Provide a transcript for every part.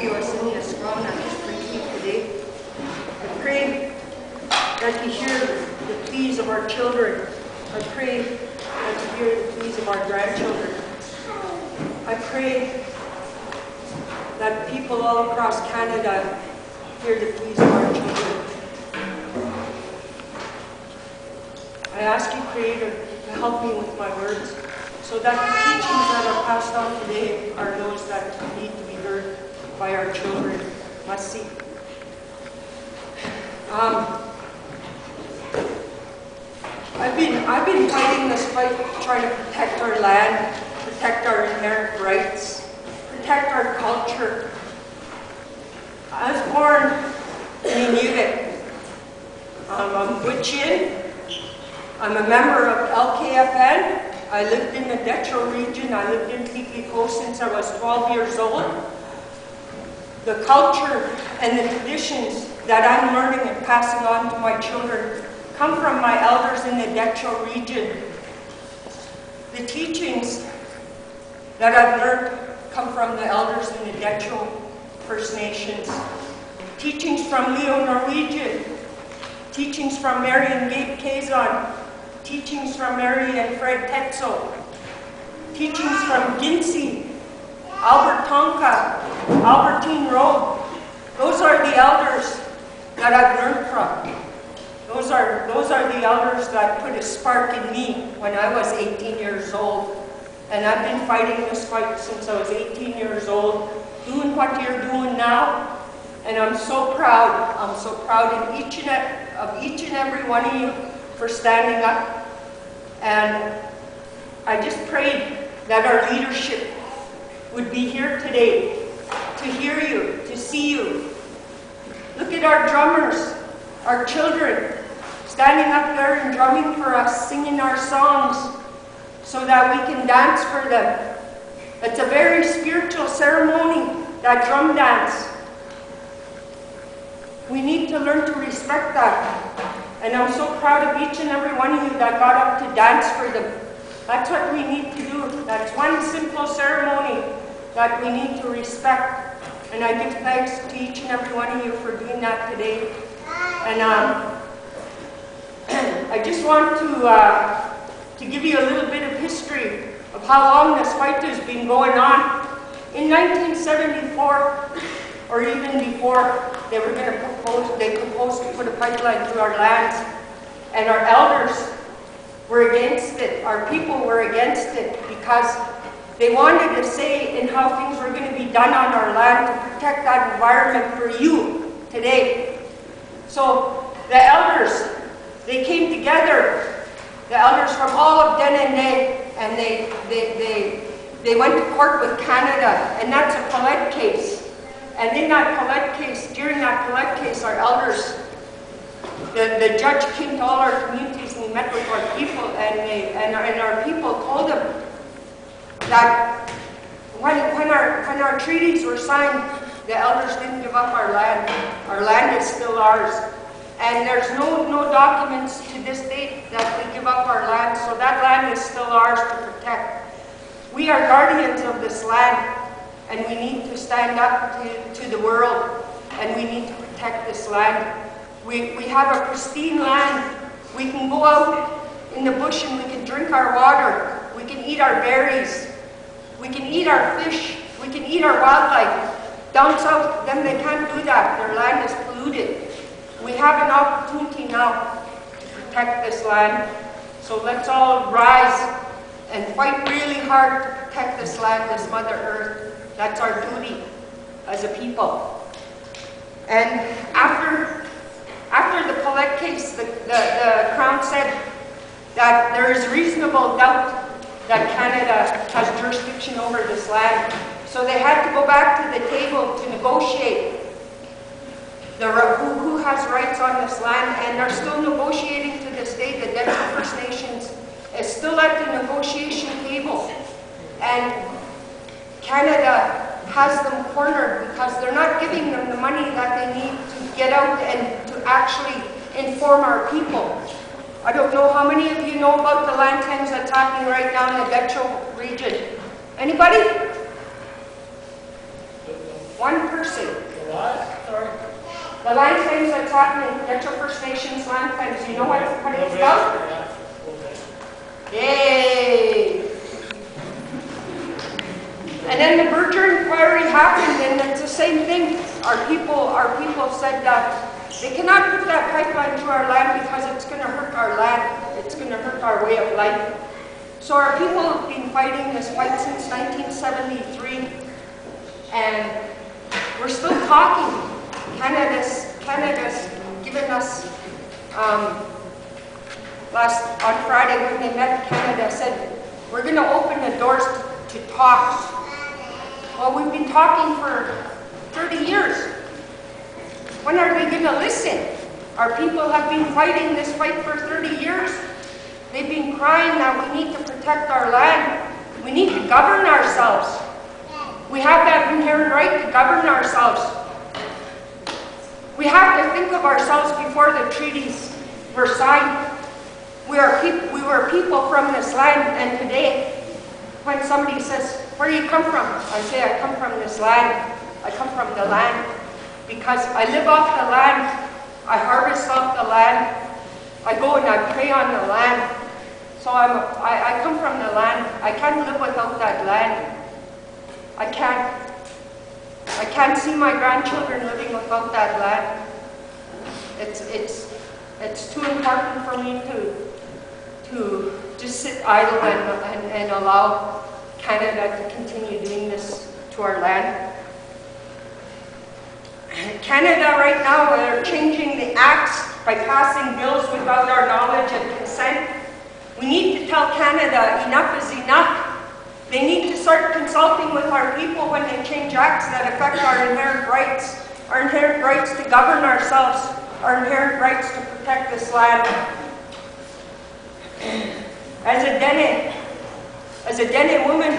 you are sitting us down at this preaching today. I pray that you hear the pleas of our children. I pray that you hear the pleas of our grandchildren. I pray that people all across Canada hear the pleas of our children. I ask you, Creator, to help me with my words, so that the teachings that are passed on today are those that need to be heard by our children. Masi. I've been fighting this fight, trying to protect our land, protect our inherent rights, protect our culture. I was born in Inuit. I'm Butchin. I'm a member of LKFN. I lived in the Detro region. I lived in Tikiko since I was 12 years old. The culture and the traditions that I'm learning and passing on to my children come from my elders in the Detro region. The teachings that I've learned come from the elders in the Detro First Nations. Teachings from Leo Norwegian. Teachings from Mary and Gabe Kazan. Teachings from Mary and Fred Tetzel. Teachings from Gincy, Albert Tonka, Albertine Road. Those are the elders that I've learned from. Those are the elders that put a spark in me when I was 18 years old. And I've been fighting this fight since I was 18 years old, doing what you're doing now. And I'm so proud. I'm so proud of each and every one of you for standing up. And I just prayed that our leadership would be here today to hear you, to see you. Look at our drummers, our children, standing up there and drumming for us, singing our songs so that we can dance for them. It's a very spiritual ceremony, that drum dance. We need to learn to respect that. And I'm so proud of each and every one of you that got up to dance for them. That's what we need to do. That's one simple ceremony that we need to respect. And I give thanks to each and every one of you for doing that today. And I just want to give you a little bit of history of how long this fight has been going on. In 1974, or even before, they proposed to put a pipeline through our lands, and our elders were against it. Our people were against it because they wanted to say in how things were going to be done on our land to protect that environment for you today. So the elders, they came together, the elders from all of Denendeh, and they went to court with Canada, and that's a Paulette case. And in that Paulette case, during that Paulette case, our elders, the judge came to all our communities and he met with our people, and our people told him that when our treaties were signed, the elders didn't give up our land. Our land is still ours. And there's no documents to this date that we give up our land, so that land is still ours to protect. We are guardians of this land. And we need to stand up to the world, and we need to protect this land. We have a pristine land. We can go out in the bush and we can drink our water. We can eat our berries. We can eat our fish. We can eat our wildlife. Down south, then they can't do that. Their land is polluted. We have an opportunity now to protect this land. So let's all rise and fight really hard to protect this land, this Mother Earth. That's our duty as a people. And after the Paulette case, the Crown said that there is reasonable doubt that Canada has jurisdiction over this land. So they had to go back to the table to negotiate who has rights on this land, and they're still negotiating to this day. The Detro First Nations is still at the negotiation table. And Canada has them cornered because they're not giving them the money that they need to get out and to actually inform our people. I don't know how many of you know about the land claims that's happening right now in the Detro region. Anybody? One person. The what? Sorry. The land claims that's happening, Metro First Nations land claims. You know what it's about? Yeah. Yay! And then the Berger inquiry happened, and it's the same thing. Our people said that they cannot put that pipeline to our land because it's going to hurt our land. It's going to hurt our way of life. So our people have been fighting this fight since 1973, and we're still talking. Canada's given us, on Friday when they met, Canada said, we're going to open the doors to talks. Well, we've been talking for 30 years. When are they going to listen? Our people have been fighting this fight for 30 years. They've been crying that we need to protect our land. We need to govern ourselves. We have that inherent right to govern ourselves. We have to think of ourselves before the treaties were signed. We were people from this land, and today, when somebody says, where do you come from? I say, I come from this land. I come from the land because I live off the land. I harvest off the land. I go and I pray on the land. So I come from the land. I can't live without that land. I can't see my grandchildren living without that land. It's too important for me to just sit idle and allow Canada to continue doing this to our land. Canada right now, they're changing the acts by passing bills without our knowledge and consent. We need to tell Canada enough is enough. They need to start consulting with our people when they change acts that affect our inherent rights to govern ourselves, our inherent rights to protect this land. As a Dene woman,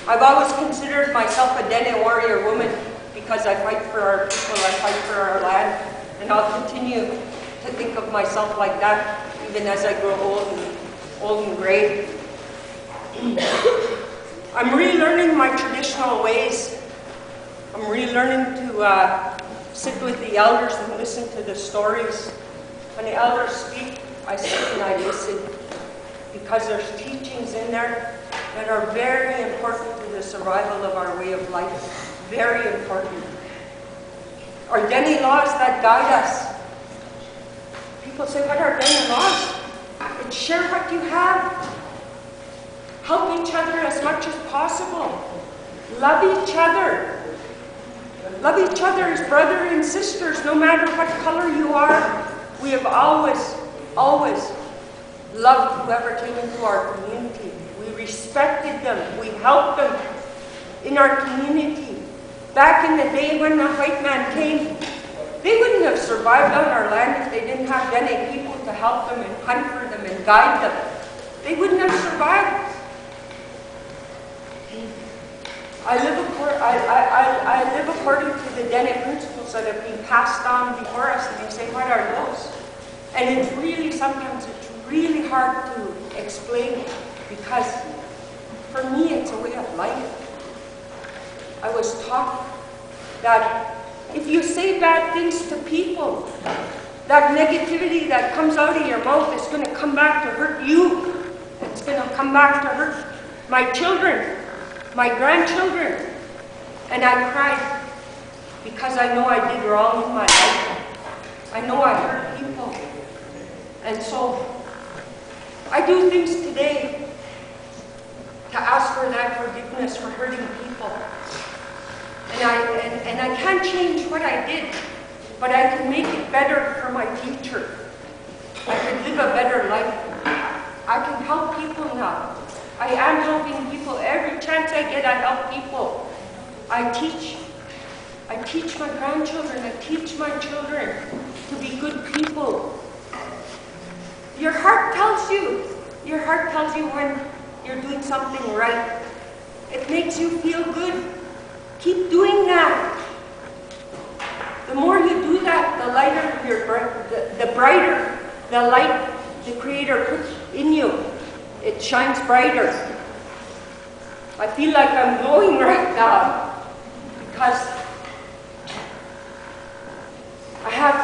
I've always considered myself a Dene warrior woman because I fight for our people, I fight for our land, and I'll continue to think of myself like that even as I grow old and gray. I'm relearning my traditional ways. I'm relearning to sit with the elders and listen to the stories. When the elders speak, I sit and I listen because there's teachings in there that are very important to the survival of our way of life. Very important. Are there any laws that guide us? People say, what are Dene laws? It's share what you have. Help each other as much as possible. Love each other. Love each other as brothers and sisters, no matter what color you are. We have always loved whoever came into our community. We respected them. We helped them in our community. Back in the day when the white man came, they wouldn't have survived on our land if they didn't have Dene people to help them and hunt for them and guide them. They wouldn't have survived. I live according to the Dene principles that have been passed on before us, and you say, what are those? And it's really, sometimes it's really hard to explain because for me it's a way of life. I was taught that if you say bad things to people, that negativity that comes out of your mouth is going to come back to hurt you. It's going to come back to hurt my children, my grandchildren. And I cried because I know I did wrong in my life. I know I hurt people. And so I do things today to ask for that forgiveness for hurting people. And I can't change what I did, but I can make it better for my future. I can live a better life. I can help people now. I am helping people. Every chance I get, I help people. I teach my grandchildren, I teach my children to be good people. Your heart tells you when you're doing something right. It makes you feel good. Keep doing that. The more you do that, the lighter the brighter the light the Creator puts in you. It shines brighter. I feel like I'm glowing right now because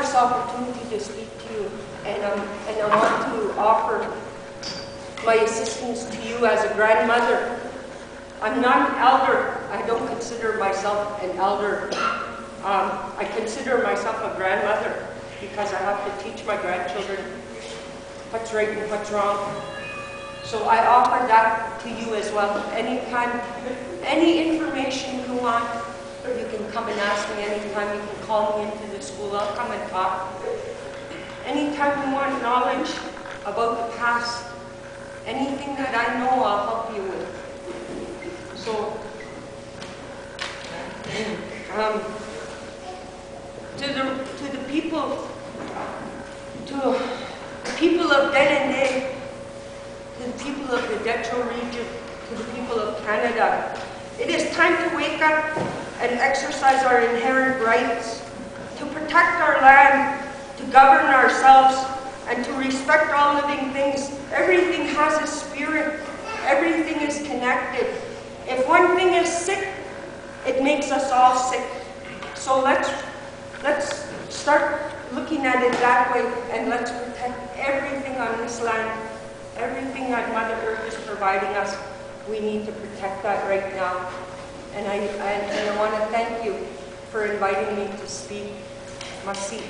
this opportunity to speak to you, and I want to offer my assistance to you as a grandmother. I'm not an elder. I don't consider myself an elder. I consider myself a grandmother because I have to teach my grandchildren what's right and what's wrong. So I offer that to you as well. Any information you want, you can come and ask me anytime. You can call me into the school. I'll come and talk. Anytime you want knowledge about the past, anything that I know, I'll help you with. So, to the people of Denendeh, to the people of the Detro region, to the people of Canada, it is time to wake up and exercise our inherent rights, to protect our land, to govern ourselves, and to respect all living things. Everything has a spirit. Everything is connected. If one thing is sick, it makes us all sick. So let's start looking at it that way, and let's protect everything on this land. Everything that Mother Earth is providing us, we need to protect that right now. And I want to thank you for inviting me to speak. Merci.